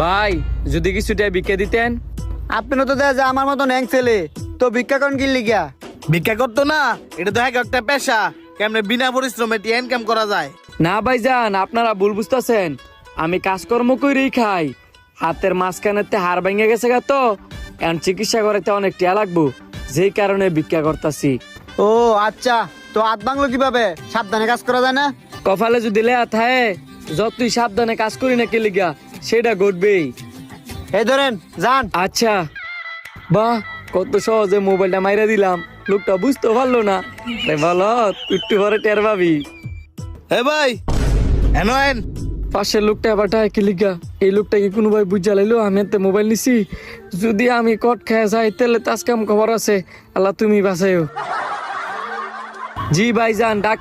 ভাই যদি কিছুটা ভিক্ষা দিতেন। আপনি তো দেখা যায় আমার মতো ন্যাং ছেলে, তো ভিক্ষা কোন কি লিগা? ভিক্ষা করতো না, এটা তো একটা পেশা। কেমনে বিনা পরিশ্রমে ইনকাম করা যায়? না ভাইজান, আপনারা ভুল বুঝতেছেন। আমি কাজকর্ম করেই খাই। হাতের মাঝখানেতে হাড় ভেঙে গেছে গা, তো এখন চিকিৎসা করাতে অনেক টিয়া লাগবো, যেই কারণে ভিক্ষা করতেছি। ও আচ্ছা, তো হাত ভাঙলো কিভাবে? সাবধানে কাজ করা যায় না? কপালে যদি লেয়া থাকে, যতই সাবধানে কাজ করি না লিগা সেটা ঘটবেই। এই ধরেন যান। আচ্ছা, বাহ, কত সহজে মোবাইলটা মাইরা দিলাম, লোকটা বুঝতে পারলো না। বলো, একটু পরে টের পাবি। হে ভাই, এন পাশের লোকটা আবার কি লিগা? এই লোকটা কি কোনো ভাই বুঝা লাইলো আমি এতে মোবাইল নিছি? যদি আমি কট খেয়ে যাই তাহলে তাজকাম খবর আছে। আল্লাহ তুমি বাঁচাইও। জি ভাইজান, ডাক